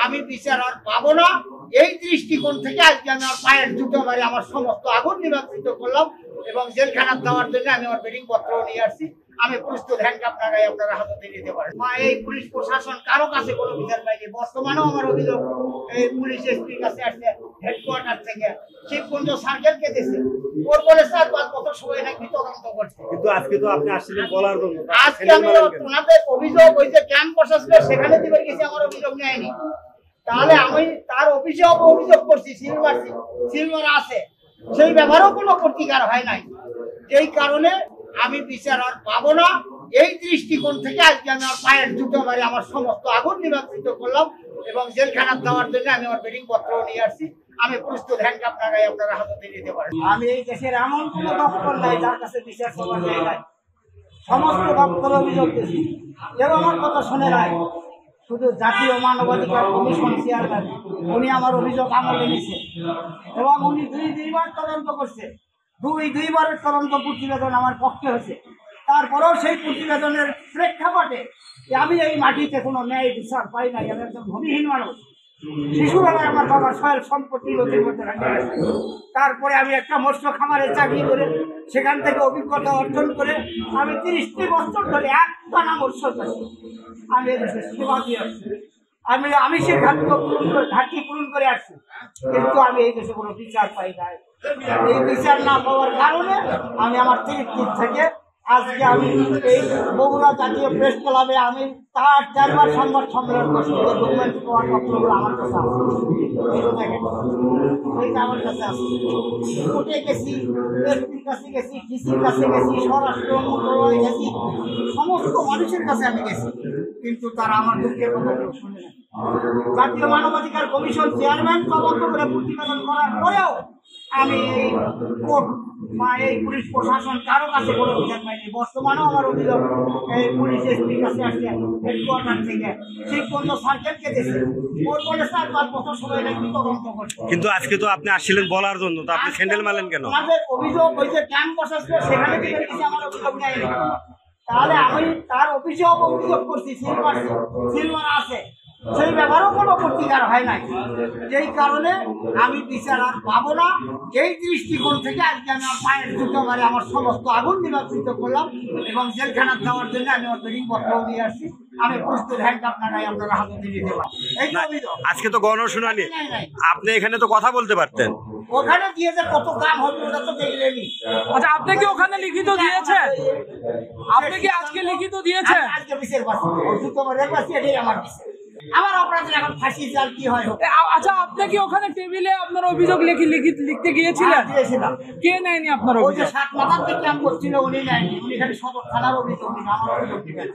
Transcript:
আমি বিচার আর পাবো না, এই দৃষ্টিকোণ থেকে আজকে আমি আমার পায়ের জুতো মারি আমার সমস্ত আগুন নিবারিত করলাম এবং জেলখানা দেওয়ার জন্য আমি আমার বেডিং পত্র নিয়ে আসছি। আমি প্রস্তুত, হ্যান্ডকাপ লাগাই আপনারা হাতে নিতে পারেন। এই পুলিশ প্রশাসন কারো কাছে কোনো বিচার পাইনি। বর্তমানেও আমার অভিযোগ এই পুলিশ এসপির কাছে আসছে, হেডকোয়ার্টার থেকে শিবকুঞ্জ সার্কেলকে দিয়েছে। ওর বলে স্যার 5 বছর সময় নাকি তদন্ত করছে। কিন্তু আজকে তো আপনি আসছিলেন বলার জন্য, আজকে আমি ওনাদের অভিযোগ ওই যে ক্যাম্প প্রশাসনের সেখানে দিবে গেছি, আমার অভিযোগ নেয়নি। তাহলে আমি তার অভিযোগ করছি, সিলভার আছে, সেই ব্যাপারেও কোনো প্রতিকার হয় নাই। এই কারণে আমি বিচার আর পাবো না, এই দৃষ্টিকোণ থেকে আজকে আমি আমার পায়ের জুতো মারি আমার সমস্ত আগুন নিবারিত করলাম এবং জেলখানা দেওয়ার জন্য আমি আমার বেডিং পত্র নিয়ে আসছি। আমি প্রস্তুত, হ্যান্ডকাপ লাগাই আপনারা হাতে নিতে পারেন। আমি এই দেশের এমন কোনো দপ্তর নাই যার কাছে বিচার সবার নাই। সমস্ত দপ্তর অভিযোগ দিয়েছি, কেউ আমার কথা শুনে নাই। শুধু জাতীয় মানবাধিকার কমিশন চেয়ারম্যান উনি আমার অভিযোগ আমলে নিয়েছে এবং উনি দুইবার তদন্ত করছে। দুইবারের তদন্ত প্রতিবেদন আমার পক্ষে হয়েছে। তারপরেও সেই প্রতিবেদনের প্রেক্ষাপটে আমি এই মাটিতে কোনো ন্যায় বিচার পাই নাই। আমি একজন ভূমিহীন মানুষ, শিশুবেলায় আমার বাবার সয়েল সম্পত্তি নথির মধ্যে রাখা গেছে। তারপরে আমি একটা মৎস্য খামারে চাকরি করে সেখান থেকে অভিজ্ঞতা অর্জন করে আমি 30টি বছর ধরে একটানা মৎস্য চাষি আমি এদেশের সেবা দিয়ে আসছি। আমি সে ঘাটতি পূরণ করে আসছি, কিন্তু আমি এই দেশে কোনো বিচার পাই নাই। এই বিচার না পাওয়ার কারণে আমি আমার 30 দিন থেকে আজকে আমি এই বগুড়া জাতীয় প্রেস ক্লাবে আমি তার 4বার সংবাদ সম্মেলন করছি। ডকুমেন্ট পাওয়ার পত্রগুলো আমার কাছে আছে, এইটা আমার কাছে আছে। কোর্টে গেছি, এসপির কাছে গেছি, ডিসির কাছে গেছি, স্বরাষ্ট্র মন্ত্রণালয়ে গেছি, সমস্ত মানুষের কাছে আমি গেছি, কিন্তু তারা আমার দুঃখের কথা কেউ শুনে না। জাতীয় মানবাধিকার কমিশন চেয়ারম্যান তদন্ত করে প্রতিবেদন করার পরেও আমি এই কোর্ট বা এই পুলিশ প্রশাসন কারো কাছে কোনো বিচার পাইনি। বর্তমানেও আমার অভিযোগ এই পুলিশ এসপির কাছে আসছে, হেডকোয়ার্টার থেকে শিবকুঞ্জ সার্কেলকে দিয়েছে। ওর বলে স্যার 5 বছর সময় নাকি তদন্ত করছে। কিন্তু আজকে তো আপনি আসছিলেন বলার জন্য, তো আপনি স্যান্ডেল মারলেন কেন? আমাদের অভিযোগ ওই যে ক্যাম্প প্রশাসন সেখানে দিবে গেছি, আমার অভিযোগ নেয়নি। তাহলে আমি তার অভিযোগ করছি, সিলভার আছে, সেই ব্যাপারেও কোনো প্রতিকার হয় নাই। যেই কারণে আমি বিচার আর পাবো না, এই দৃষ্টিকোণ থেকে আজকে আমি আমার পায়ের জুতো মারি আমার সমস্ত আগুন নিবারিত করলাম এবং জেলখানা দেওয়ার জন্য আমি আমার বেডিং পত্র নিয়ে আসছি। আমি প্রস্তুত, হ্যান্ডকাপ লাগাই আপনারা হাতে দিয়ে দিতে পারেন। এই অভিযোগ। আজকে তো গণশুনানি, আপনি এখানে তো কথা বলতে পারতেন। ওখানে দিয়ে যে কত কাম হতো ওটা তো দেখলেনি। আচ্ছা, আপনি কি ওখানে লিখিত দিয়েছেন? আপনি কি আজকে লিখিত দিয়েছেন? আজকে বিচার পাচ্ছি, জুতো মারি পাচ্ছি, এটাই আমার বিচার। আমার অপরাধের এখন ফাঁসি জাল কি হয়। আচ্ছা, আপনি কি ওখানে টেবিলে আপনার অভিযোগ লিখতে গিয়েছিলেন? কে নেয়নি আপনার অভিযোগ? 7 মাথার যে ক্যাম্প করছিল উনি নেয়নি, উনি খালি সদর থানার অভিযোগ, আমার অভিযোগ দিবেন।